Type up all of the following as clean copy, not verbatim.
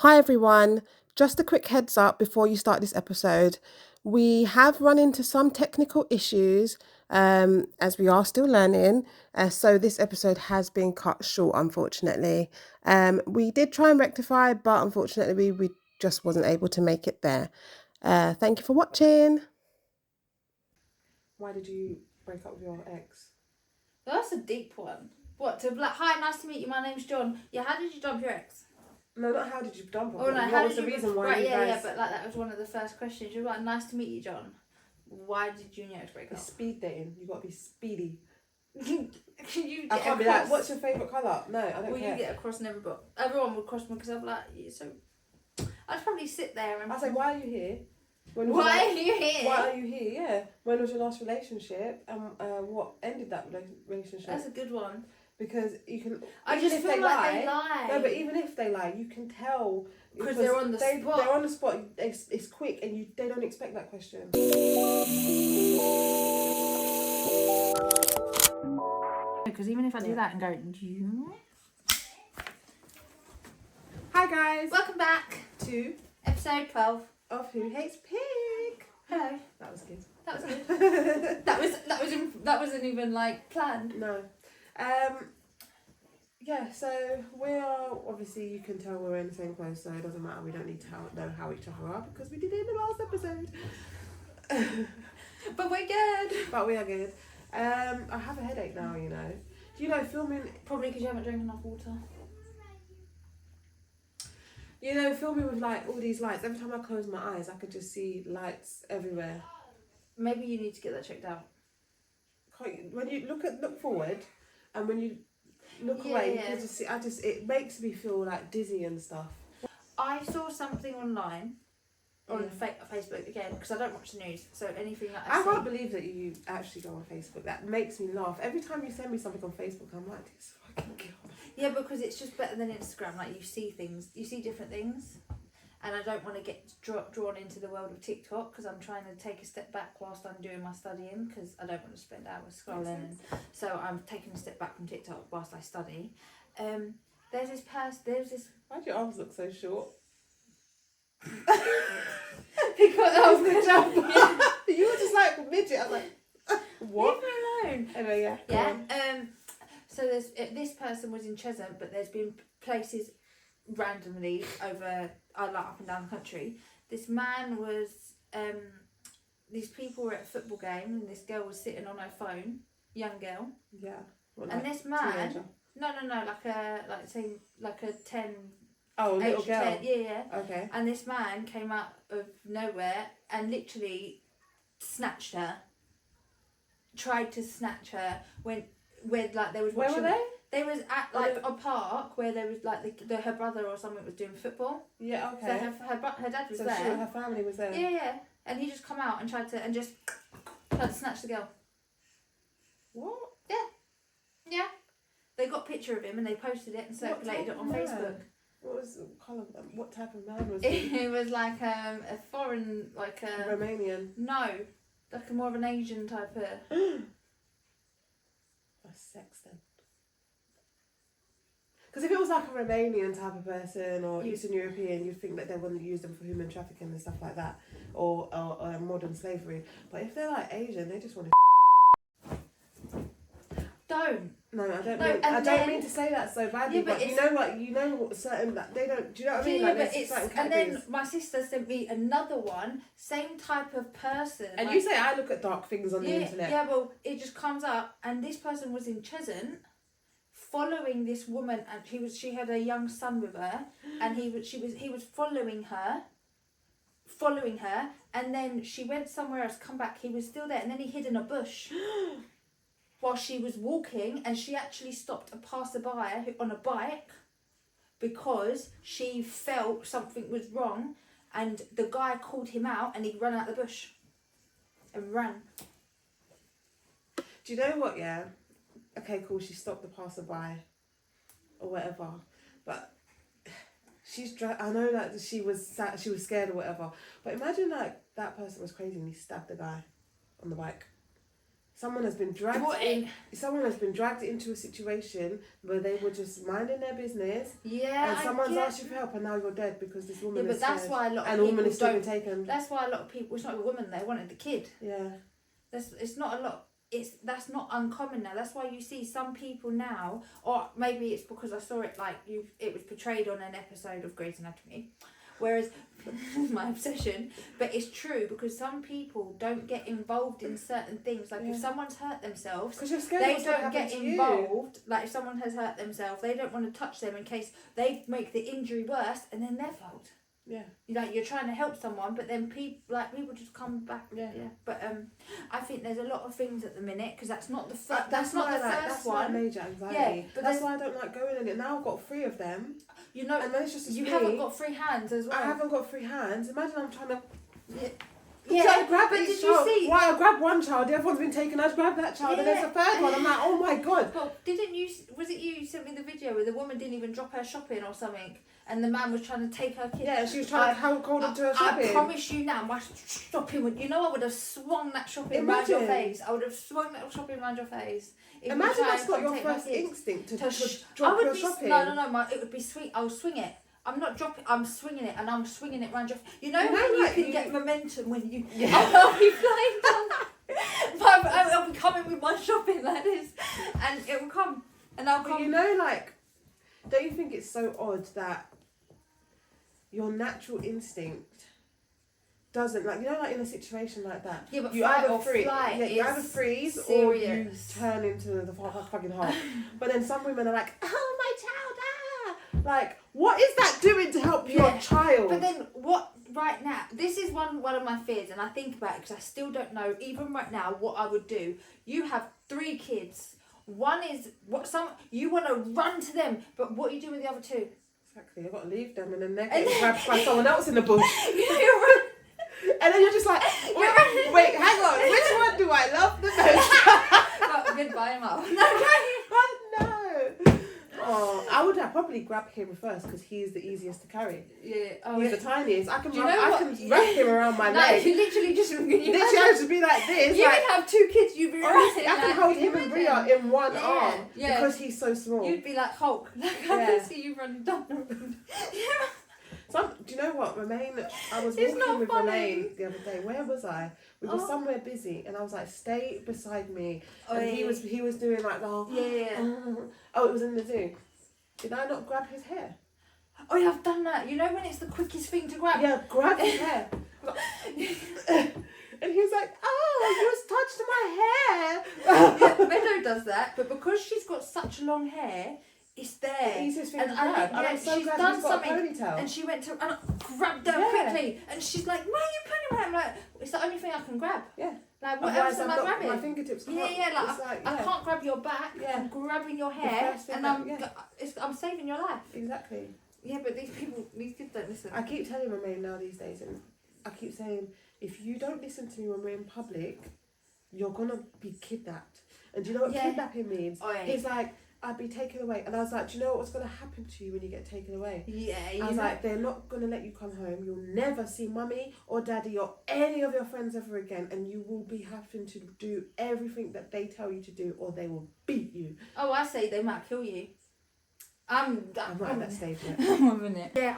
Hi everyone, just a quick heads up before you start this episode. We have run into some technical issues as we are still learning, so this episode has been cut short, unfortunately. We did try and rectify, but unfortunately, we just wasn't able to make it there. Thank you for watching. Why did you break up with your ex? That's a deep one. What, to be like, hi, nice to meet you, my name's John. Yeah, how did you dump your ex? No, not how did you dump her. Oh, no, what was the reason why right, you yeah, guys... yeah, but like that was one of the first questions. You were like, nice to meet you, John. Why did you and your ex break up? It's speed dating. You got to be speedy. You I get can't be across. like, what's your favourite colour? No, I don't Well, care. you get across never, but everyone would cross me because I'm like, so I'd probably sit there and I say, why are you here? Why are you here? Why are you here? Yeah. When was your last relationship? And what ended that relationship? That's a good one. Because you can. I just feel like they lie. No, but even if they lie, you can tell because they're on the spot. They're on the spot. It's quick, and they don't expect that question. Because even if I do that and go, you. Hi guys. Welcome back to episode 12 of Who Hates Pig. Hello. That was good. That was good. that wasn't even like planned. No. Yeah, so we are, obviously you can tell we're in the same place, so it doesn't matter, we don't need to know how each other are because we did it in the last episode. But we're good. But we are good. I have a headache now, you know. Do you know, filming... Probably because you haven't drank enough water. You know, filming with like all these lights, every time I close my eyes, I could just see lights everywhere. Maybe you need to get that checked out. When you look forward, and when you look away, you can just see. It makes me feel like dizzy and stuff. I saw something online on Facebook again because I don't watch the news, so anything that I can't believe that you actually go on Facebook. That makes me laugh. Every time you send me something on Facebook, I'm like, this fucking girl. Yeah, because it's just better than Instagram. Like you see things, you see different things. And I don't want to get drawn into the world of TikTok because I'm trying to take a step back whilst I'm doing my studying because I don't want to spend hours scrolling. And so I'm taking a step back from TikTok whilst I study. There's this. Why do your arms look so short? Because I was You were just like a midget. I was like, what? Leave me alone. Anyway, yeah. Yeah. So there's this person was in Cheshunt, but there's been places randomly over up and down the country. This man was these people were at a football game and this girl was sitting on her phone, young girl. Yeah. Well, and like this man teenager? no, like a 10. Oh, a little girl. 10, yeah. Okay. And this man came out of nowhere and literally snatched her. Tried to snatch her where like there was Where were they? They was at like a park where there was like her brother or something was doing football. Yeah, okay. So her dad was so there. Her family was there. Yeah. And he just come out and tried to snatch the girl. What? Yeah. They got a picture of him and they posted it and circulated it on Facebook. What was the colour? What type of man was he? It was like a foreign, like a Romanian. No, like a more of an Asian type of. That's sex then. Because if it was like a Romanian type of person or Eastern European, you'd think that they wouldn't use them for human trafficking and stuff like that, or modern slavery. But if they're like Asian, they just want to. Don't. No, I don't. I don't mean to say that so badly, but you know what certain they don't. Do you know what I mean? Like there's certain categories. And then my sister sent me another one, same type of person. And you say I look at dark things on the internet. Yeah, well, it just comes up, and this person was in Cheshunt, following this woman, and she had a young son with her, and he was following her, and then she went somewhere else, come back, he was still there, and then he hid in a bush. While she was walking, and she actually stopped a passerby on a bike because she felt something was wrong, and the guy called him out and he ran out the bush and ran. Do you know what, yeah? Okay, cool, she stopped the passerby or whatever, but I know that she was scared or whatever, but imagine like that person was crazy and he stabbed the guy on the bike. someone has been dragged into a situation where they were just minding their business. Yeah, and someone's asked you for help, and now you're dead because this woman. Yeah, but that's why a lot of and the woman people is still don't. been taken. That's why a lot of people. It's not the woman. They wanted the kid. Yeah. It's not a lot. That's not uncommon now. That's why you see some people now, or maybe it's because I saw it it was portrayed on an episode of Grey's Anatomy, whereas my obsession, but it's true because some people don't get involved in certain things. Like if someone's hurt themselves, they don't get involved. Like if someone has hurt themselves, they don't want to touch them in case they make the injury worse, and then their fault. Yeah. Like you're trying to help someone, but then people just come back. Yeah. But I think there's a lot of things at the minute because that's not the first. That's not the first one. My major anxiety. Yeah, but that's why I don't like going in it. Now I've got 3 of them. You know, and then it's just you haven't got free hands as well. I haven't got free hands. Imagine I'm trying to. Yeah, grab but each did child. you see? Why I grab one child, the other one's been taken. I grab that child, and there's a third one. I'm like, oh my god. Well, didn't you? Was it you sent me the video where the woman didn't even drop her shopping or something, and the man was trying to take her kid? Yeah, she was trying to hold on to her shopping. I promise you now, my shopping would. You know, I would have swung that shopping around your face. I would have swung that shopping around your face. Imagine that's not your first instinct to drop your shopping. No. It would be sweet. I'll swing it. I'm not dropping. I'm swinging it, and I'm swinging it around your. You know when you can get momentum when you. Yeah. I'll be flying down. I'll be coming with my shopping like this, and it will come, and I'll come. You know, like, don't you think it's so odd that your natural instinct doesn't, like, you know, like in a situation like that. Yeah, but you either freeze or you turn into the fucking Hulk. But then some women are like, oh my child, like, what is that doing to help your child? But then what? Right now, this is one of my fears, and I think about it because I still don't know, even right now, what I would do. You have 3 kids. One is you want to run to them, but what do you do with the other 2? Exactly, I've got to leave them, and then they're getting grabbed by someone else in the bush. And then you're just like, wait, hang on, which one do I love the most? Goodbye, Mum. No. Oh, I would have probably grab him first because he's the easiest to carry. Yeah. He's the tiniest. I can wrap him around my leg. You literally just have to be like this. You would have 2 kids. You'd be honestly, I can hold him and Bria in one arm because he's so small. You'd be like Hulk. I can see you running down the road. Do you know what, Romaine? I was walking with Romaine the other day. Where was I? We were somewhere busy, and I was like, "Stay beside me." And he was doing like the whole. Oh, it was in the zoo. Did I not grab his hair? Oh yeah, I've done that. You know when it's the quickest thing to grab? Yeah, grab his hair. And he was like, "Oh, you touched my hair." Meadow does that, but because she's got such long hair. It's there. The easiest thing to grab. I'm so she's glad done he's got something, a ponytail. and she went to and grabbed her quickly, and she's like, "Why are you putting my hair?" I'm like, "It's the only thing I can grab." Yeah. Like what else am I grabbing? My fingertips can't. I can't grab your back. Yeah. I'm grabbing your hair, and I'm saving your life. Exactly. Yeah, but these kids don't listen. I keep telling Romaine now these days, and I keep saying, if you don't listen to me when we're in public, you're gonna be kidnapped. And do you know what kidnapping means? Oh, yeah. He's like, I'd be taken away. And I was like, do you know what's going to happen to you when you get taken away? Yeah, I was like, they're not going to let you come home. You'll never see mummy or daddy or any of your friends ever again. And you will be having to do everything that they tell you to do, or they will beat you. Oh, I say they might kill you. I'm not at that stage yet. I'm loving it. Yeah,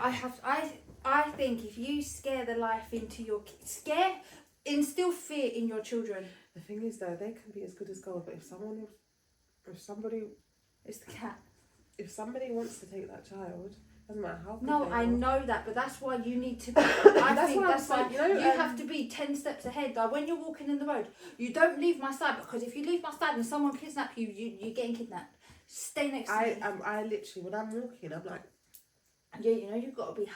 I think if you scare the life into your kids, instill fear in your children. The thing is, though, they can be as good as gold, but if somebody... It's the cat. If somebody wants to take that child, doesn't matter how good No, they I are. know that, but that's why you need to be... you have to be 10 steps ahead. Like when you're walking in the road, you don't leave my side, because if you leave my side and someone kidnaps you, you're getting kidnapped. Stay next to me. I literally, when I'm walking, I'm like... Yeah, you know, you've got to be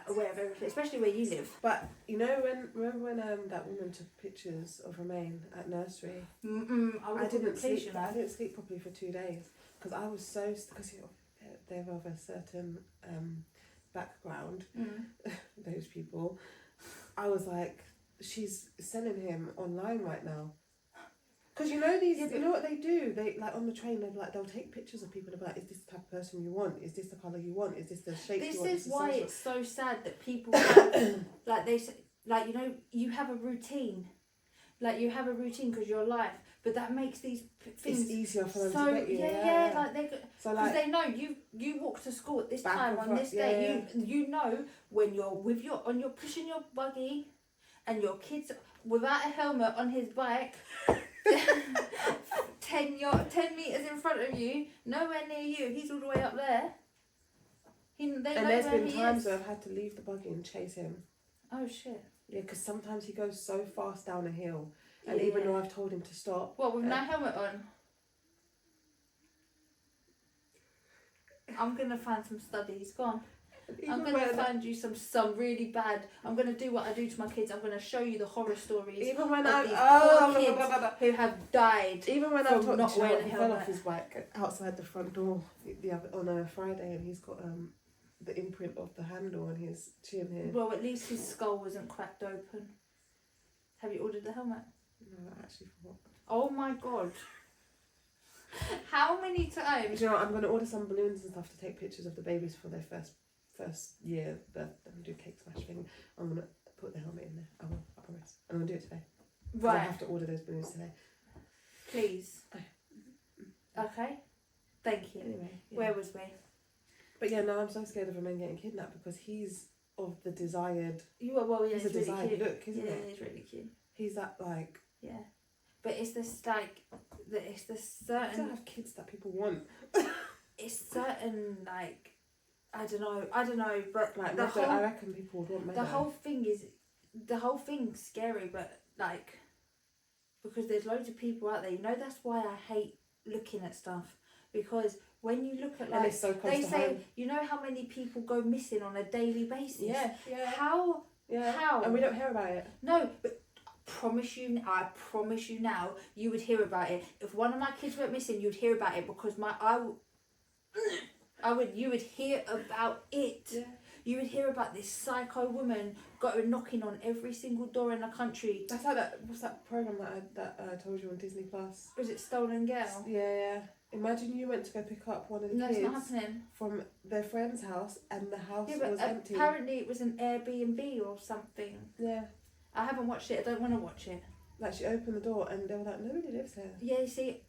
aware of everything, especially where you live. But, you know, remember when that woman took pictures of Romaine at nursery? I didn't sleep properly for 2 days. Because I was so... Because they're of a certain background, those people. I was like, she's selling him online right now. Because you know you know what they do? They, like, on the train, they'll take pictures of people and be like, is this the type of person you want? Is this the colour you want? Is this the shape you want? This is why it's so sad that people have, like they say, like, you know, you have a routine. Like you have a routine because your life, but that makes these things it's easier for them so to get you. like they so because like they know you walk to school at this back time and on forth, this day. You know when you're with your you're pushing your buggy, and your kid's without a helmet on his bike. 10 meters in front of you, nowhere near you. He's all the way up there. And there's been times where I've had to leave the buggy and chase him. Oh shit. Yeah, because sometimes he goes so fast down a hill, and even though I've told him to stop. What, with no helmet on? I'm gonna find some studies. Go on. I'm gonna find you some really bad. I'm gonna do what I do to my kids. I'm gonna show you the horror stories. Even when kids who have died. Even when I'm not wearing a he fell helmet. off his bike outside the front door the other on a Friday, and he's got the imprint of the handle on his chin here. Well, at least his skull wasn't cracked open. Have you ordered the helmet? No, I actually forgot. Oh my god. How many times? Do you know what? I'm going to order some balloons and stuff to take pictures of the babies for their first year birthday and do cake smash thing. I'm going to put the helmet in there. I will, I promise. I'm going to do it today. Right. I have to order those balloons today. Please. Okay. Thank you. Anyway. Yeah. Where was we? But yeah, no, I'm so scared of a man getting kidnapped because he's of the desired... You are, well, yeah, he's it's a really desired cute. look, isn't yeah, it? He's really cute. He's that like... Yeah. But it's this like... It's this I certain... don't have kids that people want. It's certain like... I don't know, but like, the whole... I reckon people would want Meadow. The whole thing's scary, but like... Because there's loads of people out there, you know, that's why I hate looking at stuff. Because when you look at, like, and it's so close they to say, home. you know how many people go missing on a daily basis? Yeah. How? And we don't hear about it. No, but I promise you now, you would hear about it. If one of my kids went missing, you'd hear about it because you would hear about it. Yeah. You would hear about this psycho woman knocking on every single door in the country. That's like that. What's that program that I told you on Disney Plus? Was it Stolen Girl? Yeah. Imagine you went to go pick up one of the No, kids it's not happening. from their friend's house, and the house Yeah, but was empty. apparently it was an Airbnb or something. Yeah. I haven't watched it. I don't want to watch it. Like she opened the door, and they were like, "Nobody lives here." Yeah, you see,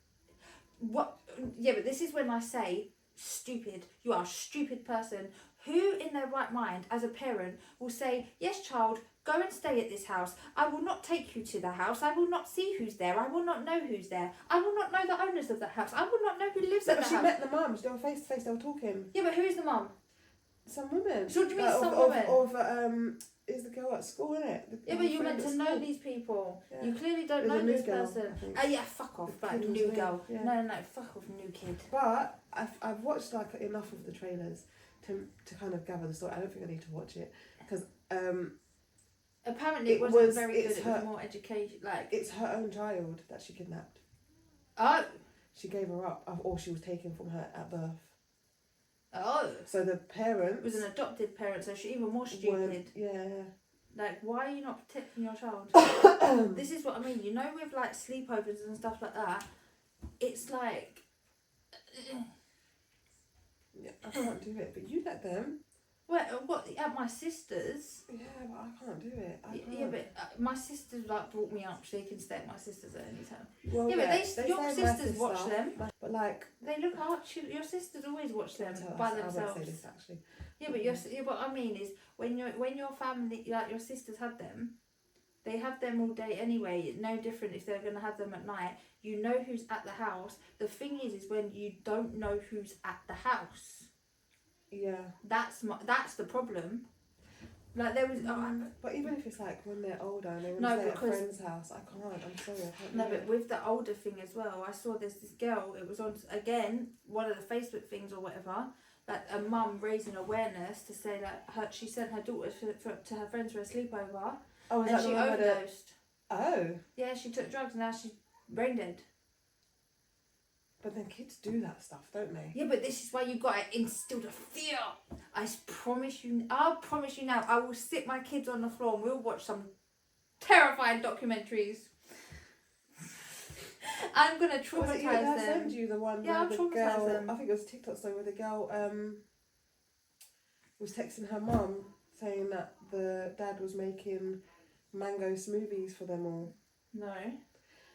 what? Yeah, but this is when I say stupid. You are a stupid person. Who in their right mind, as a parent, will say, "Yes, child, go and stay at this house. I will not take you to the house. I will not see who's there. I will not know who's there. I will not know the owners of that house. I will not know who lives at the house." But she met the mum. They were face to face. They were talking. Yeah, but who is the mum? Some woman. So what do you mean some woman? Is the girl at school, innit? Yeah, but you're meant to know these people. Yeah. You clearly don't There's know a new this girl, person. I think. Oh yeah, fuck off. The Like kid was new new, girl. yeah. No, fuck off, new kid. But I've watched like enough of the trailers to kind of gather the story. I don't think I need to watch it because apparently it wasn't very good. It was more education. Like it's her own child that she kidnapped. Oh. She gave her up, or she was taken from her at birth. Oh. So the parents... It was an adopted parent, so she's even more stupid. Yeah. Like, why are you not protecting your child? This is what I mean. You know, with like sleepovers and stuff like that, it's like... Yeah, I can't do it, but you let them. Well, what, at my sister's? Yeah, but I can't do it. I can't. Yeah, but my sister like brought me up. She can stay at my sister's at any time. Well, yeah, but your sisters watch them. But like, they look out. Your sisters always watch them by themselves. I won't say this actually. Yeah, but what I mean is when your family, like your sisters have them, they have them all day anyway. No different if they're gonna have them at night. You know who's at the house. The thing is when you don't know who's at the house. Yeah. That's the problem. Like there was. But even if it's like when they're older and they want to stay at a friend's house, I can't. I'm sorry, I can't. No, but with the older thing as well, I saw this girl. It was on again one of the Facebook things or whatever. Like a mum raising awareness to say that she sent her daughters to her friends for a sleepover. Oh, is and that she the one overdosed. Oh. Yeah, she took drugs and now she's brain dead. But then kids do that stuff, don't they? Yeah, but this is why you got to instill the fear. I'll promise you now, I will sit my kids on the floor and we'll watch some terrifying documentaries. I'm going to traumatize them. I send you the one yeah, where the girl, I think it was a TikTok story where the girl was texting her mum saying that the dad was making mango smoothies for them all. No.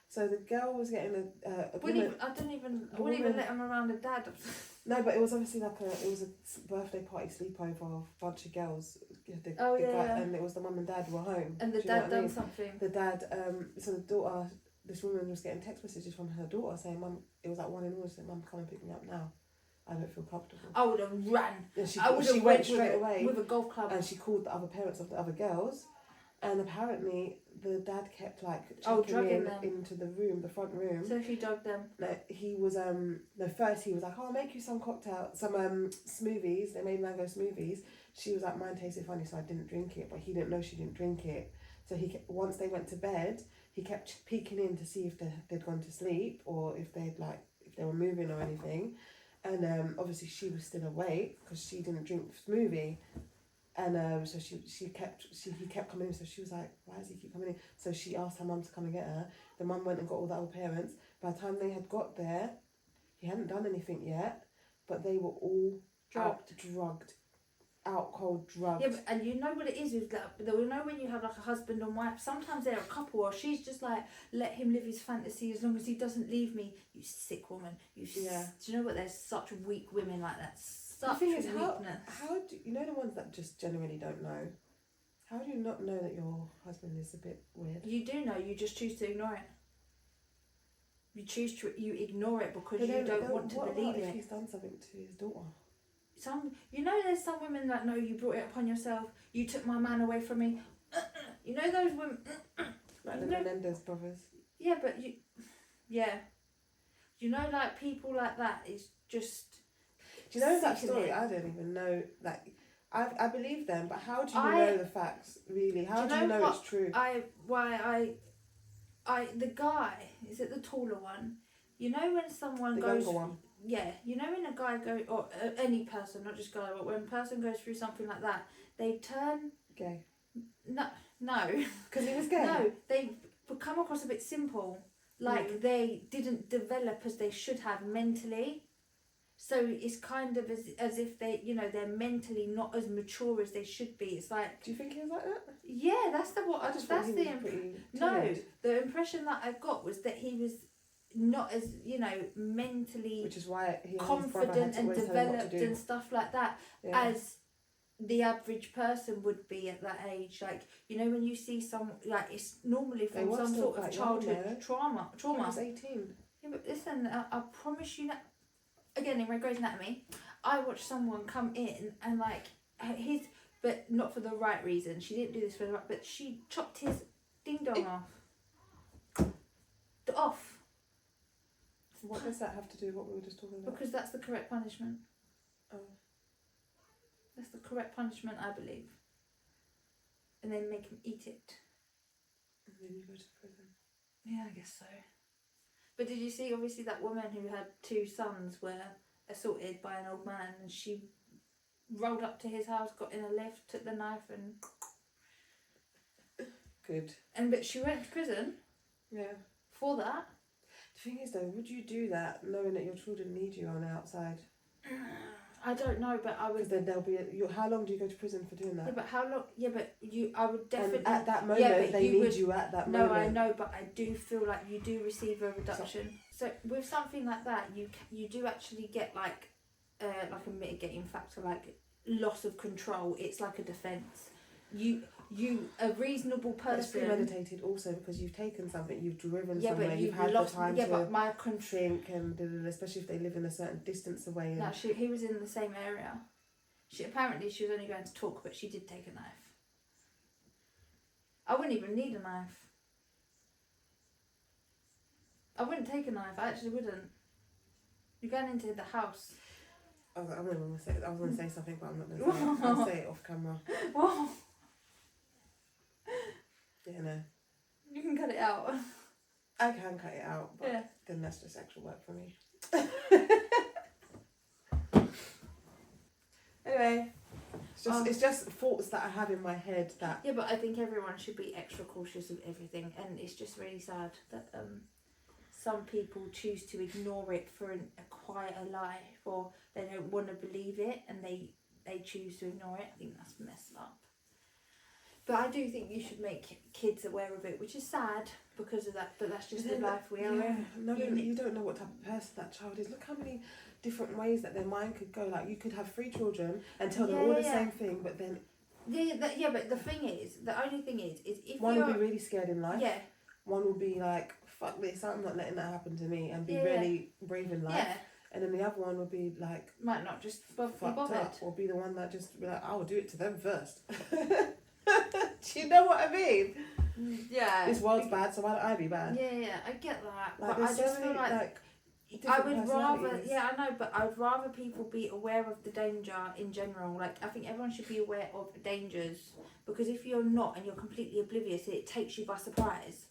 So the girl was getting a I woman. wouldn't even let him around the dad. No, but it was obviously like it was a birthday party sleepover of a bunch of girls. Yeah. And it was the mum and dad were home. And the Do you know dad what I done mean? something. The dad, so the daughter, this woman was getting text messages from her daughter saying, "Mum," it was like 1 in the morning, saying, "Mum, come and pick me up now. I don't feel comfortable." I would have ran. And she She went straight away with a golf club. and she called the other parents of the other girls, and apparently the dad kept like drugging checking them into the room, the front room. So he drugged them. No, he was first he was like, "Oh, I'll make you some smoothies." They made mango smoothies. She was like, "Mine tasted funny, so I didn't drink it," but he didn't know she didn't drink it. So once they went to bed, he kept peeking in to see if they'd gone to sleep or if they were moving or anything. And obviously she was still awake because she didn't drink the smoothie. And so he kept coming in. So she was like, "Why does he keep coming in?" So she asked her mum to come and get her. The mum went and got all the other parents. By the time they had got there, he hadn't done anything yet, but they were all drugged, out cold drugged. Yeah, and you know what it is with that. You know when you have like a husband and wife. Sometimes they're a couple, or she's just like, let him live his fantasy as long as he doesn't leave me. You sick woman. Do you know what? There's such weak women like that. Such the thing is, weakness. how do you know the ones that just genuinely don't know? How do you not know that your husband is a bit weird? You do know. You just choose to ignore it. You ignore it because you don't want to believe it. If he's done something to his daughter? There's some women that know you brought it upon yourself. You took my man away from me. You know those women. Like the Menendez brothers. Yeah, but you know, like people like that is just. Do you know that story? I don't even know. Like, I believe them, but how do you know the facts? Really, how do you know it's true? The guy, is it the taller one? You know when someone the younger one. Yeah, you know when a guy or any person, not just guy, but when a person goes through something like that, they turn gay. No, because he was gay. No, they come across a bit simple, like they didn't develop as they should have mentally. So it's kind of as if they're mentally not as mature as they should be. It's like. Do you think he was like that? Yeah, that's the impression that I got was that he was not as mentally, which is why confident and developed and stuff like that as the average person would be at that age. Like when you see some, like, it's normally from some sort of childhood trauma. He was 18. Yeah, but listen, I promise you that. Again, in Grey's Anatomy, I watched someone come in and but not for the right reason. She didn't do this for the right, but she chopped his ding dong off. What does that have to do with what we were just talking about? Because that's the correct punishment. Oh. That's the correct punishment, I believe. And then make him eat it. And then you go to prison. Yeah, I guess so. But did you see, obviously, that woman who had 2 sons were assaulted by an old man, and she rolled up to his house, got in a lift, took the knife and... Good. But she went to prison. Yeah. For that. The thing is, though, would you do that knowing that your children need you on the outside? I don't know, but I would. Because then there'll be how long do you go to prison for doing that? Yeah, but how long? Yeah, but I would definitely. And at that moment, they need you at that moment. No, I know, but I do feel like you do receive a reduction. So with something like that, you do actually get like a mitigating factor, like loss of control. It's like a defence. A reasonable person. But it's premeditated also because you've taken something, you've driven somewhere, you've had the time to think, and especially if they live in a certain distance away. No, he was in the same area. Apparently she was only going to talk, but she did take a knife. I wouldn't even need a knife. I wouldn't take a knife. I actually wouldn't. You're going into the house. I was going to say something, but I'm not going to say it. I'll say it off camera. What? Yeah, no. You can cut it out. I can cut it out, but then that's just extra work for me. Anyway, it's just thoughts that I have in my head that... Yeah, but I think everyone should be extra cautious of everything, and it's just really sad that some people choose to ignore it for a quieter life, or they don't want to believe it, and they choose to ignore it. I think that's messed up. But I do think you should make kids aware of it, which is sad because of that. But that's just the life we are in. No, you don't know what type of person that child is. Look how many different ways that their mind could go. Like, you could have 3 children and tell them all the same thing, but then but the only thing is if one will be really scared in life. Yeah. One will be like, fuck this, I'm not letting that happen to me, and be really brave in life. Yeah. And then the other one will be like, might not just be fucked bothered. up, or be the one that just be like, I will do it to them first. Do you know what I mean? Yeah. This world's bad, so why don't I be bad? Yeah, I get that. Like, but I just feel like I would rather, I know, but I'd rather people be aware of the danger in general. Like, I think everyone should be aware of dangers, because if you're not and you're completely oblivious, it takes you by surprise.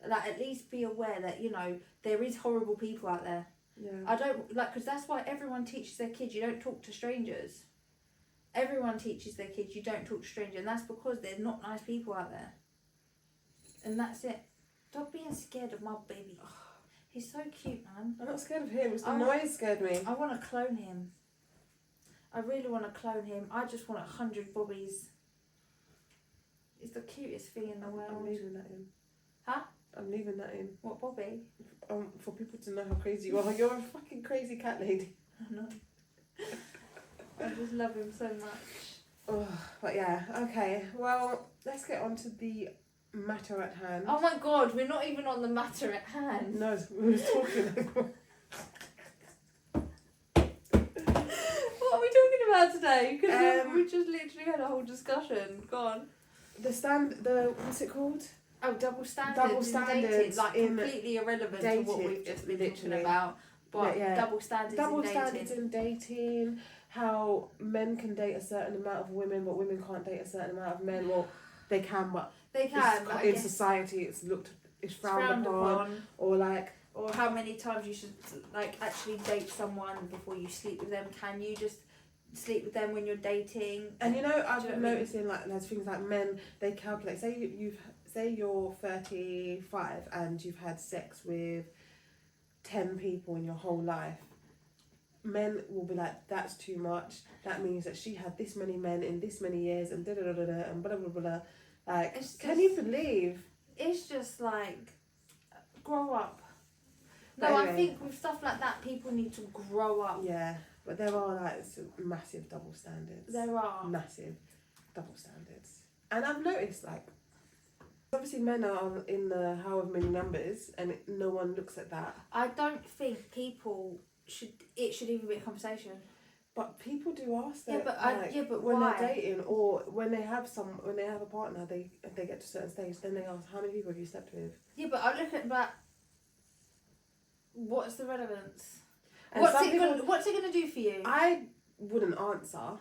Like, at least be aware that, you know, there is horrible people out there. Yeah. I don't, like, because that's why everyone teaches their kids you don't talk to strangers. Everyone teaches their kids you don't talk to strangers, and that's because there's not nice people out there. And that's it. Stop being scared of my baby. He's so cute, man. I'm not scared of him. It's the noise scared me. I want to clone him. I really want to clone him. I just want 100 Bobbies. It's the cutest thing in the world. I'm leaving that in. Huh? I'm leaving that in. What, Bobby? For people to know how crazy you are. You're a fucking crazy cat lady. I know. I just love him so much. Oh, but yeah, okay. Well, let's get on to the matter at hand. Oh my god, we're not even on the matter at hand. No, we were talking. What are we talking about today? Because we just literally had a whole discussion. Go on. What's it called? Oh, double standards. Double standards in dating, like in completely irrelevant dating, to what we've just been talking literally. about. But yeah. double standards in dating. How men can date a certain amount of women, but women can't date a certain amount of men. Well, they can, but they can. In society, it's frowned upon. Or how many times you should like actually date someone before you sleep with them. Can you just sleep with them when you're dating? And you know, I've been noticing like there's things like men, they calculate. Say you're 35 and you've had sex with 10 people in your whole life. Men will be like, that's too much. That means that she had this many men in this many years, and da da da da and blah blah blah blah. Like, can you believe? It's just like, grow up. No, Anyway, I think with stuff like that, people need to grow up. Yeah, but there are like some massive double standards. There are massive double standards, and I've noticed like, obviously men are in the however many numbers, and no one looks at that. I don't think people it should even be a conversation. But people do ask that. But when why? they're dating, or when they have a partner, if they get to a certain stage, then they ask, how many people have you slept with? Yeah, but I look at that. What's the relevance? And what's it going to do for you? I wouldn't answer,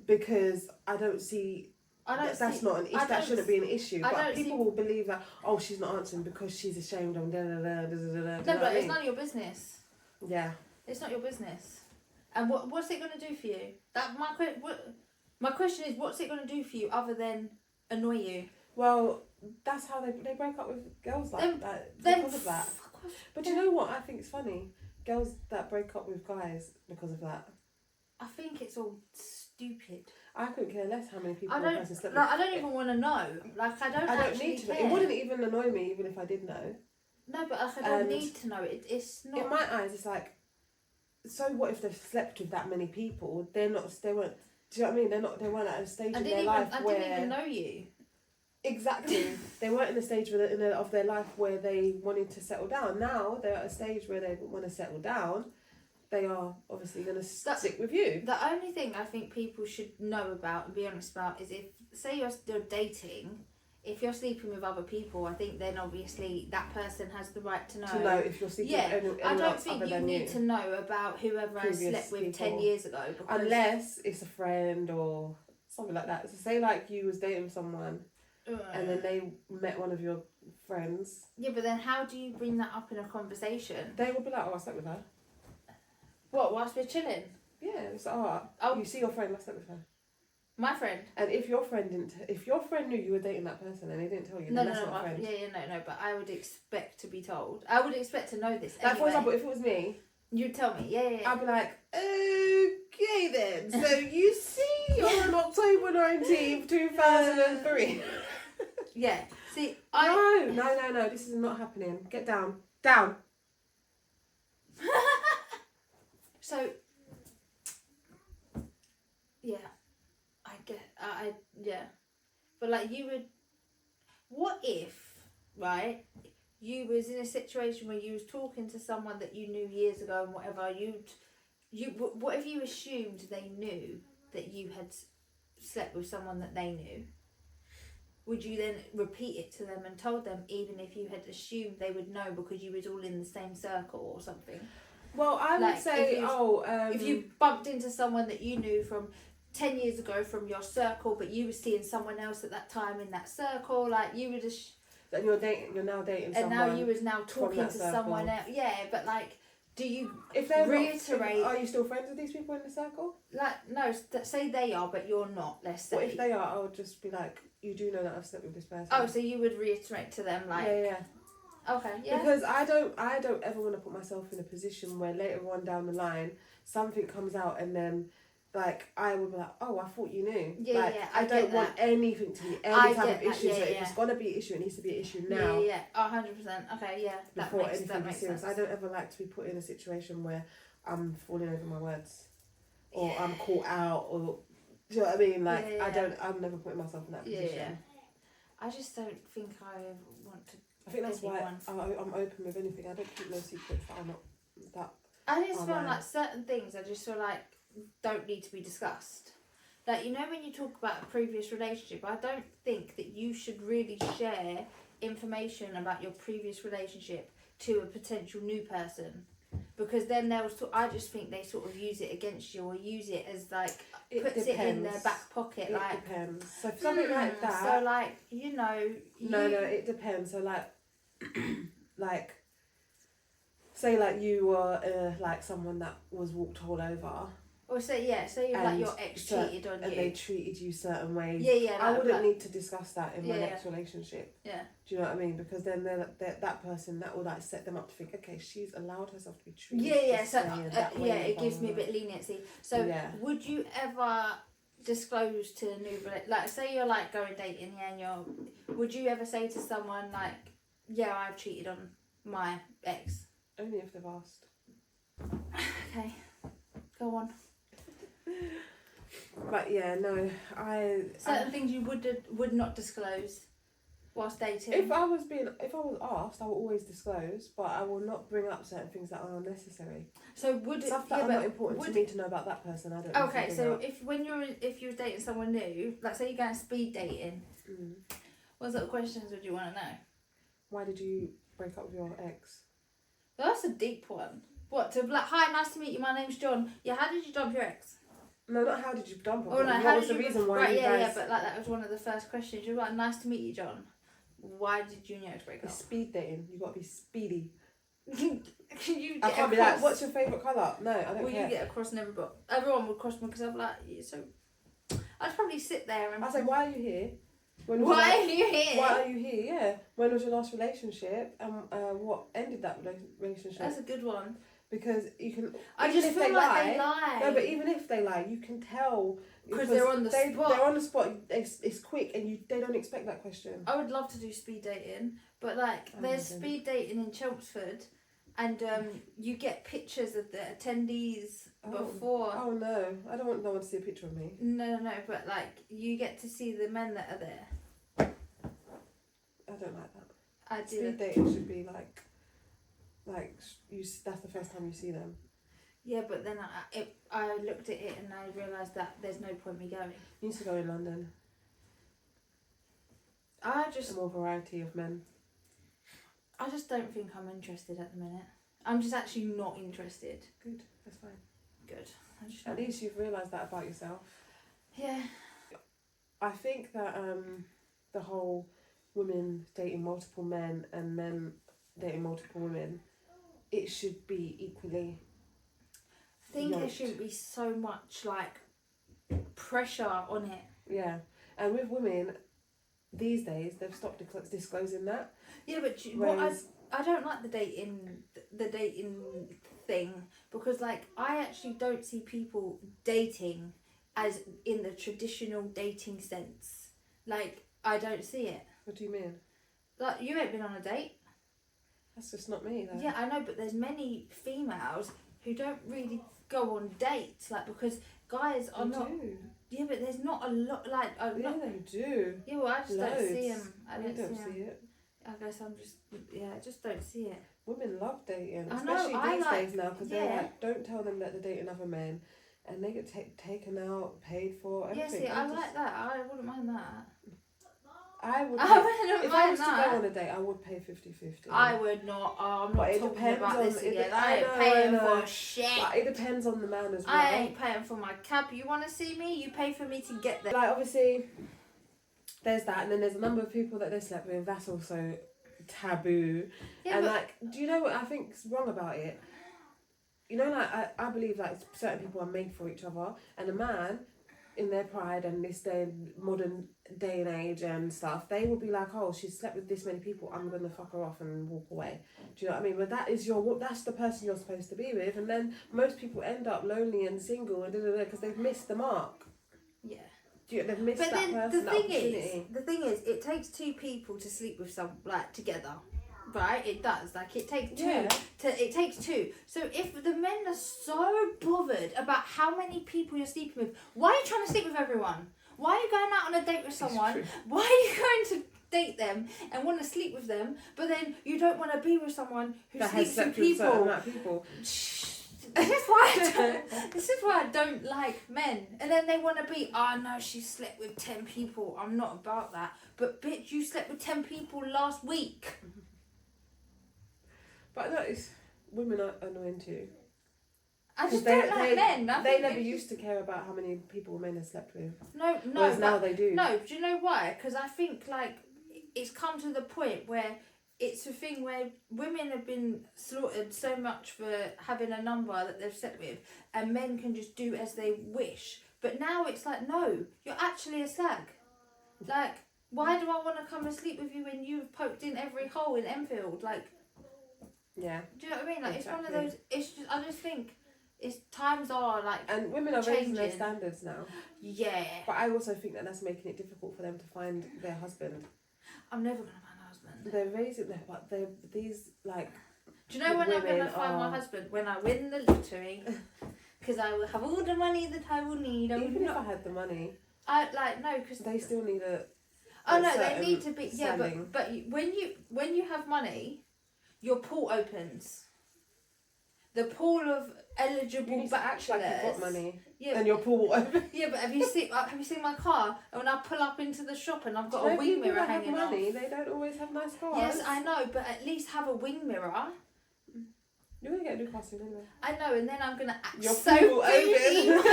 because I don't see. That shouldn't be an issue. But people will believe that, oh, she's not answering because she's ashamed of da da da da da da. No, but it's none of your business. Yeah. It's not your business. And what's it going to do for you? My question is, what's it going to do for you other than annoy you? Well, that's how they break up with girls because of that. But you know what? I think it's funny. Girls that break up with guys because of that. I think it's all stupid. I couldn't care less how many people I don't even want to know. Like, I don't need to know. It wouldn't even annoy me even if I did know. No, but I don't need to know. It's not. In my eyes, it's like, so what if they've slept with that many people? They weren't. Do you know what I mean? They weren't at a stage in their life where. I didn't even know you. Exactly. They weren't in a stage of their life where they wanted to settle down. Now they're at a stage where they want to settle down. They are obviously going to stick with you. The only thing I think people should know about and be honest about is if, say you're dating, if you're sleeping with other people, I think then obviously that person has the right to know. To know if you're sleeping with anyone I don't else think other you than need to know about whoever I slept with people. 10 years ago. Unless it's a friend or something like that. So say like you was dating someone and then they met one of your friends. Yeah, but then how do you bring that up in a conversation? They will be like, oh, I slept with her. What, whilst we're chilling? Yeah, it's like, you see your friend, I slept with her. My friend? And if your friend knew you were dating that person and they didn't tell you, then that's not a friend. No, but I would expect to be told. I would expect to know this Like, anyway. for example, if it was me... You'd tell me, yeah. I'd be like, GPA then. So you see, on October 19th, 2003. Yeah. See, No. This is not happening. Get down. Down. So. Yeah. Yeah. But like you would. What if, right? You was in a situation where you was talking to someone that you knew years ago and whatever. What if you assumed they knew that you had slept with someone that they knew? Would you then repeat it to them and told them, even if you had assumed they would know because you was all in the same circle or something? Well, I would say, if you bumped into someone that you knew from 10 years ago from your circle, but you were seeing someone else at that time in that circle, like you would just. And you're now dating someone. And now you was now talking to someone else. Yeah, but like, do you reiterate? Are you still friends with these people in the circle? Like, no, say they are, but you're not, let's say. What if they are? I would just be like, you do know that I've slept with this person. Oh, so you would reiterate to them, like. Yeah. Okay, yeah. Because I don't ever want to put myself in a position where later on down the line something comes out and then like I will be like, oh, I thought you knew. Yeah, like, yeah. I don't want anything to be any type of issue. So if it's gonna be an issue, it needs to be an issue now. Yeah. 100%. Okay, yeah. Before anything that makes serious. sense. I don't ever like to be put in a situation where I'm falling over my words, or I'm caught out, or do you know what I mean? Like I'm never putting myself in that position. Yeah. I just don't think I want to. I think that's why I'm open with anything. I don't keep no secrets that are not that. I just feel like certain things I just feel like don't need to be discussed. Like, you know, when you talk about a previous relationship, I don't think that you should really share information about your previous relationship to a potential new person, because then I just think they sort of use it against you, or use it as like puts it in their back pocket. It depends. So something like that. So like, you know. No, it depends. So like. Like, say like you were like someone that was walked all over. Or say like your ex cheated on you. And they treated you certain ways. Yeah. I wouldn't need to discuss that in my next relationship. Yeah. Do you know what I mean? Because then they're that person that will like set them up to think, okay, she's allowed herself to be treated. Yeah. So it gives me a bit of leniency. So would you ever disclose to a new, like, say you're like going dating, and would you ever say to someone like, yeah, I've cheated on my ex? Only if they've asked. Okay, go on. But yeah, no, certain things you would not disclose whilst dating. If I was asked, I will always disclose, but I will not bring up certain things that are unnecessary. So would it stuff that are not important to me to know about that person? I don't. Okay, so if you're dating someone new, like say you're going speed dating, what sort of questions would you want to know? Why did you break up with your ex? Well, that's a deep one. What, to be like, hi, nice to meet you, my name's John. Yeah, how did you dump your ex? No, not how did you dump her. Oh, no, what was the reason why you guys... Yeah, but like that was one of the first questions. You were like, nice to meet you, John. Why did you and your ex break up? It's speed dating. You got to be speedy. Can you I can't be like, what's your favourite colour? No, I don't care. You get across and everyone would cross me because I'm like, so... I'd probably sit there and... I'd say, why are you here? Why are you here? Why are you here? Yeah. When was your last relationship? And what ended that relationship? That's a good one. Because you can... I just feel like they lie. No, but even if they lie, you can tell... Because they're on the spot. They're on the spot. It's quick and they don't expect that question. I would love to do speed dating. But like, there's speed dating in Chelmsford. And you get pictures of the attendees before. Oh no, I don't want no one to see a picture of me. No, but like, you get to see the men that are there. I don't like that. I do. Speed dating should be like you. That's the first time you see them. Yeah, but then I looked at it and I realised that there's no point me going. You need to go in London. A more variety of men. I just don't think I'm interested at the minute. I'm just actually not interested. Good, that's fine. Good. At least you've realised that about yourself. Yeah. I think that the whole women dating multiple men and men dating multiple women, it should be equally. I think there shouldn't be so much like pressure on it. Yeah, and with women these days, they've stopped disclosing that. Yeah, but I don't like the dating thing, because like I actually don't see people dating as in the traditional dating sense. Like I don't see it. What do you mean? Like you ain't been on a date. That's just not me, though. Yeah, I know, but there's many females who don't really go on dates, like because guys are not. Do. Yeah, but there's not a lot like. Yeah, they do. Yeah, well, I just don't see Loads. them. I You don't don't see them. see it. I guess I'm just. Yeah, I just don't see it. Women love dating, I know, especially I these like- days now, because yeah. they're like, don't tell them that they're dating other men, and they get taken out, paid for, Yeah, everything. see, I like that. I wouldn't mind that. I would. I Pay, wouldn't if I mind was to that. go on a date, I would pay 50-50. I would not. Oh, I'm But not it talking depends about on- this it again. de- I ain't I paying know. for shit. Like, it depends on the man as well. I ain't paying for my cab. You want to see me? You pay for me to get there. Like, obviously, there's that, and then there's a number of people that they slept with. That's also taboo. Yeah, And but like, do you know what I think's wrong about it? You know, like I believe like certain people are made for each other, and a man, in their pride and this day modern day and age and stuff, they will be like, oh, she's slept with this many people, I'm gonna fuck her off and walk away. Do you know what I mean? But that's the person you're supposed to be with, and then most people end up lonely and single and because they've missed the mark. yeah. They've missed But that then person, that opportunity. the thing is, it takes two people to sleep with some like together, right? It does. Like it takes two. Yeah. It takes two. So if the men are so bothered about how many people you're sleeping with, why are you trying to sleep with everyone? Why are you going out on a date with someone? true. Why are you going to date them and want to sleep with them, but then you don't want to be with someone who That has sleeps with slept with a certain people? amount of people. This is why I don't like men. And then they want to be, oh no, she slept with 10 people. I'm not about that. But bitch, you slept with 10 people last week. But no, women are annoying too. I just They- don't like they- men. I They think never it's used to care about how many people men have slept with. No, Whereas now but- they do. No, do you know why? Because I think like it's come to the point where it's a thing where women have been slaughtered so much for having a number that they've slept with, and men can just do as they wish. But now it's like, no, you're actually a slag. Like, why do I want to come and sleep with you when you've poked in every hole in Enfield? Like, Yeah. do you know what I mean? Like, It's one of Exactly. those. It's just, I just think it's times are like, And women are raising their Changing. standards now. yeah, But I also think that that's making it difficult for them to find their husband. I'm never gonna find a husband. They're raising their, but they're these like. Do you know when I'm Women gonna find my are- husband? When I win the lottery, because I will have all the money that I will need. I will Even if I not. had the money, I like no, because they still need a. oh a no, they certain need to be yeah, standing. but when you have money, your pool opens. The pool of You eligible need to act like bachelors. you've got money, Yeah, and your pool will open. yeah, but have you seen my car? And when I pull up into the shop and I've got Do you a know wing people mirror that have hanging money, off. they don't always have nice cars. Yes, I know, but at least have a wing mirror. You're gonna get a new car soon anyway. I know, and then I'm gonna act Your so pool bougie. open.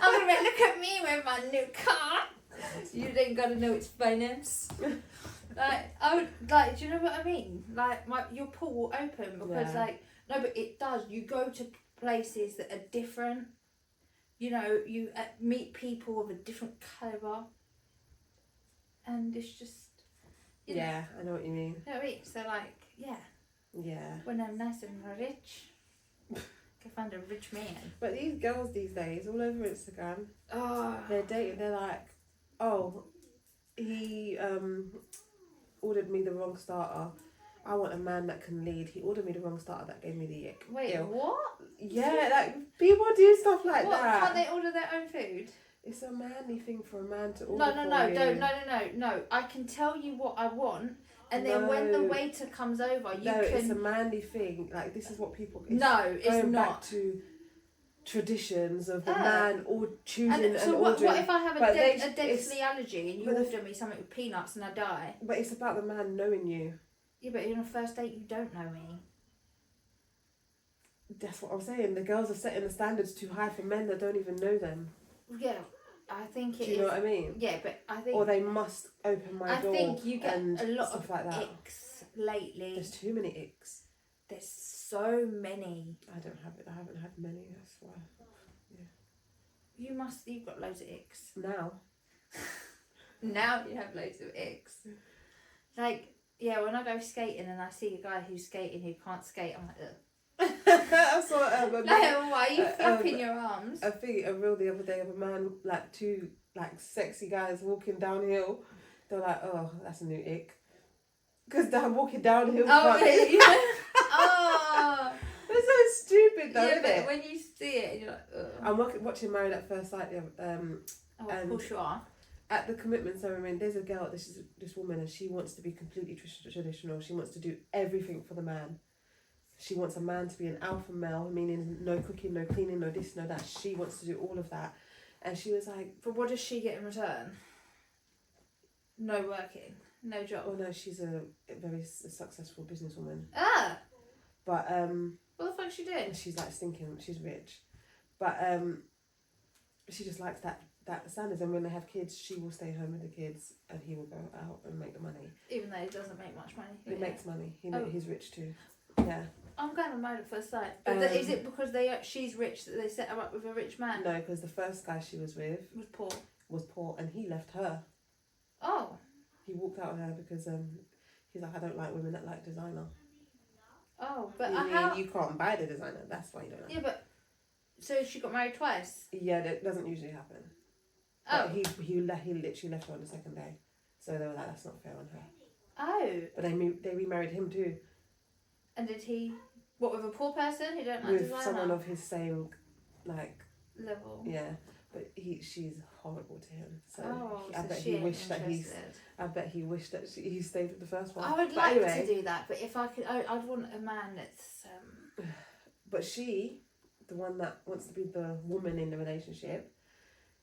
I'm gonna be like, look at me with my new car. You ain't gotta know it's finance. Like I would like, do you know what I mean? Like your pool will open because Yeah. like no, but it does. You go to places that are different. You know, you meet people of a different caliber, and it's just you know, Yeah, I know what you mean. you know what I mean? So like yeah, Yeah. when I'm nice and rich, can find a rich man. But these girls these days, all over Instagram, Oh. they're dating. They're like, oh, he ordered me the wrong starter. I want a man that can lead. He ordered me the wrong starter that gave me the ick. Wait, Ew. what? Yeah, like people do stuff like What? that. Can't they order their own food? It's a manly thing for a man to order No, for you. no. I can tell you what I want, and then when the No. waiter comes over, you No, can. it's a manly thing. Like this is what people. No, it's going not. back to traditions of the Oh. man or choosing And and so what ordering. if I have a, But a it's- deadly allergy and you but the- order me something with peanuts and I die? But it's about the man knowing you. Yeah, but on a first date you don't know me. That's what I'm saying. The girls are setting the standards too high for men that don't even know them. Yeah, I think it Do you know is. what I mean? Yeah, but I think. Or they must open my I door. think you get and a lot stuff of like that. icks lately. There's too many icks. There's so many. I don't have it. I haven't had many. That's why. You've got loads of icks. Now. Now you have loads of icks. Like, yeah, when I go skating and I see a guy who's skating who can't skate, I'm like, ugh. I saw Why are you flapping your arms? a reel the other day of a man, like two like sexy guys walking downhill. They're like, oh, that's a new ick. Because they're walking downhill. Oh, really? Oh. They're so stupid though, Yeah, isn't but it? when you see it, you're like, ugh. I'm watching Married at First Sight. Oh, and for sure. at the commitment ceremony, there's a girl. This woman, and she wants to be completely traditional. She wants to do everything for the man. She wants a man to be an alpha male, meaning no cooking, no cleaning, no this, no that. She wants to do all of that, and she was like, but what does she get in return? No working, no job. oh no, she's a very successful businesswoman. Ah. But What the fuck she did? she's like stinking. She's rich, but she just likes that standards. And when they have kids, she will stay home with the kids, and he will go out and make the money. Even though he doesn't make much money. He makes money. He's rich too. Yeah. I'm going to Married at First Sight. But is it because she's rich that they set her up with a rich man? No, because the first guy she was with Was poor. and he left her. Oh. He walked out on her because he's like, I don't like women that like designer. Oh, but you can't buy the designer. That's why you don't like. Yeah, but so she got married twice. Yeah, that doesn't usually happen. Oh. But he literally left her on the second day, so they were like, that's not fair on her. Oh. But they remarried him too. And did he? What, with a poor person who don't like With designer? someone of his same like level. Yeah, but she's horrible to him. So Oh, I so bet she he ain't wished that he stayed with the first one. I would but like anyway, to do that, but if I could, I'd want a man that's. But she, the one that wants to be the woman in the relationship,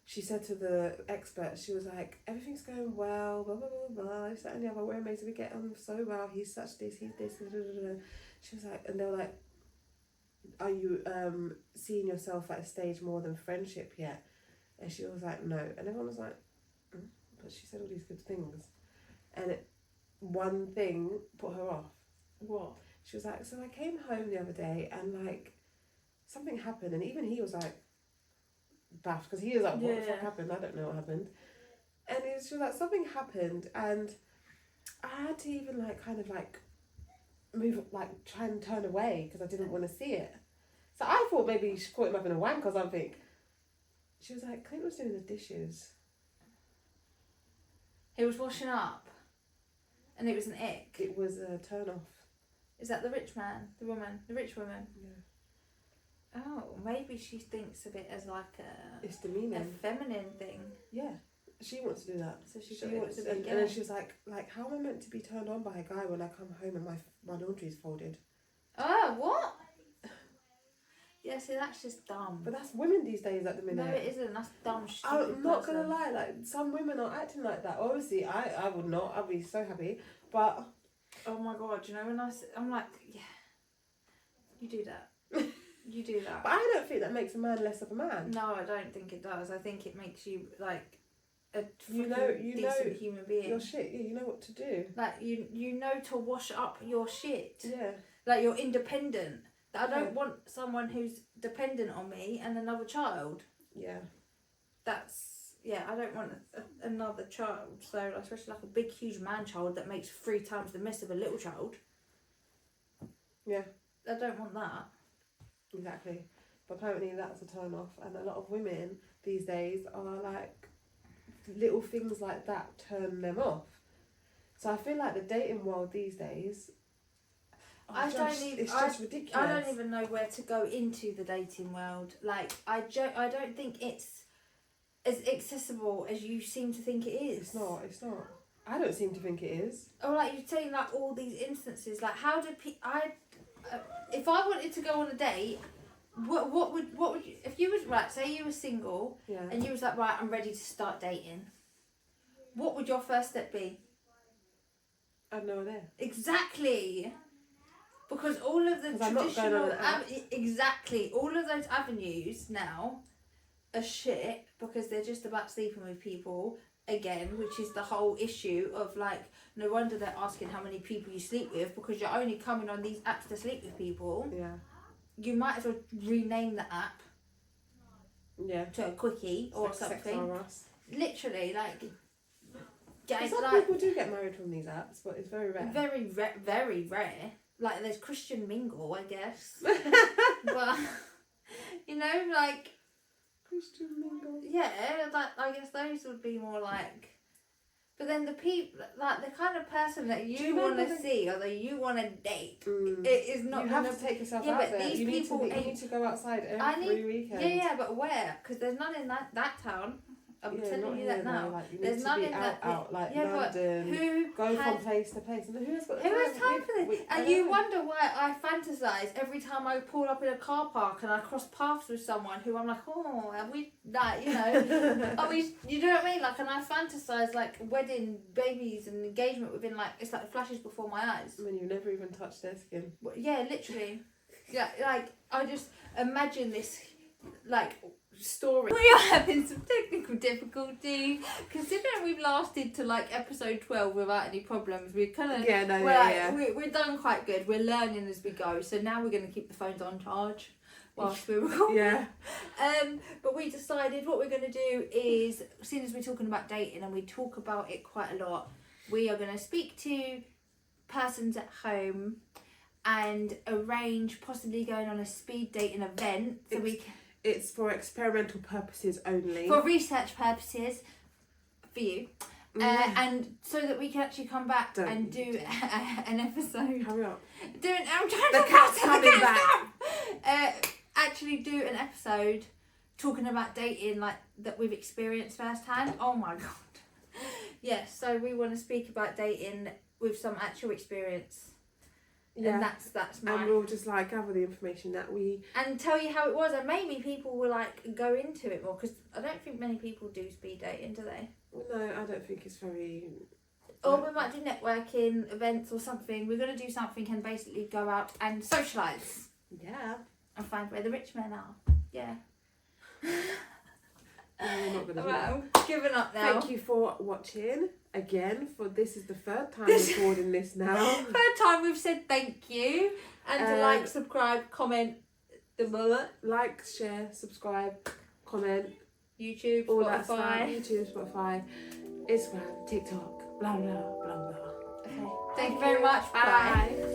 she said to the expert, she was like, everything's going well, blah, blah, blah, blah, this, that, and the other, we're amazing, we get on so well, he's such this, he's this, blah, blah, blah. She was like, and they were like, are you seeing yourself at a stage more than friendship yet? And she was like, no. And everyone was like, but she said all these good things. And one thing put her off. What? She was like, so I came home the other day and like something happened, and even he was like baffed because he was like, what the fuck happened? I don't know what happened. And she was like, something happened, and I had to even like kind of like move, like try and turn away because I didn't want to see it. So I thought maybe she caught him up in a wank or something. She was like, Clint was doing the dishes. He was washing up, and it was an ick. It was a turn off. Is that the rich man? The woman? The rich woman? Yeah. Oh, maybe she thinks of it as like it's demeaning. a feminine thing. Yeah. She wants to do that. So she wants to, and then she was like, how am I meant to be turned on by a guy when I come home and my laundry's folded? Oh, what? Yeah, see, that's just dumb. But that's women these days at the minute. No, it isn't. That's dumb, stupid I'm not going to lie, like, some women are acting like that. Obviously, I would not. I'd be so happy. But... Oh my God, you know, when I'm like, yeah, you do that. You do that. But I don't think that makes a man less of a man. No, I don't think it does. I think it makes you, like, a decent human being. Your shit, yeah, you know what to do. Like, you know to wash up your shit. Yeah. Like, you're independent. I don't want someone who's dependent on me and another child. Yeah. I don't want another child. So, especially like a big, huge man-child that makes 3 times the mess of a little child. Yeah. I don't want that. Exactly. But apparently that's a turn off. And a lot of women these days are like, little things like that turn them off. So I feel like the dating world these days... it's just ridiculous. I don't even know where to go into the dating world. Like, I don't think it's as accessible as you seem to think it is. It's not. I don't seem to think it is. Or like you're saying, like all these instances. Like, how did if I wanted to go on a date, what would you, if you was right? Say you were single, and you was like, right, I'm ready to start dating. What would your first step be? I have no idea. Exactly. Because all of the traditional all of those avenues now are shit because they're just about sleeping with people again, which is the whole issue of like, no wonder they're asking how many people you sleep with, because you're only coming on these apps to sleep with people. Yeah. You might as well rename the app. Yeah. To a quickie or something. Sex literally, like. Some people do get married from these apps, but it's very rare. Very rare. like there's Christian mingle, I guess. But you know, like Christian mingle. yeah, like I guess those would be more like. But then the people, like the kind of person that you want to see or that you want to date, it is not. You have to take yourself yeah, out but there. these You need people to go outside every weekend. Yeah, but where? Because there's none in that town. I'm telling you that now. Like, you there's need none to be in out, like yeah, London. But who go has, from place to place? And who has got time for this? And you wonder why I fantasize every time I pull up in a car park and I cross paths with someone who I'm like, oh, have we like, you know, are we? You know what I mean? Like, and I fantasize like wedding, babies, and engagement within like it's like flashes before my eyes. I mean, you've never even touched their skin. Yeah, literally. Yeah, like I just imagine this, like. Story. We are having some technical difficulty. Considering we've lasted to like episode 12 without any problems, we're kind of we're done quite good. We're learning as we go. So now we're going to keep the phones on charge whilst we're recording. Yeah. But we decided what we're going to do is, seeing as we're talking about dating and we talk about it quite a lot, we are going to speak to persons at home and arrange possibly going on a speed dating event so we can. It's for experimental purposes only. For research purposes, for you. And so that we can actually come back and do an episode. Hurry up. I'm trying the to cat's coming back. Actually do an episode talking about dating like that we've experienced firsthand. Oh my god. Yes, so we want to speak about dating with some actual experience. Yeah, and that's mine. And we'll just like gather the information that we and tell you how it was, and maybe people will like go into it more because I don't think many people do speed dating, do they? No, I don't think it's very. Or we might do networking events or something. We're gonna do something and basically go out and socialise. Yeah. And find where the rich men are. Yeah. We're not gonna do I'm giving up now. Thank you for watching again. This is the third time recording this now. Third time we've said thank you and to like, subscribe, comment, the bullet. Like, share, subscribe, comment. YouTube, all Spotify. That stuff. YouTube, Spotify, Instagram, TikTok, blah blah blah blah. Okay. Thank you very much. Bye.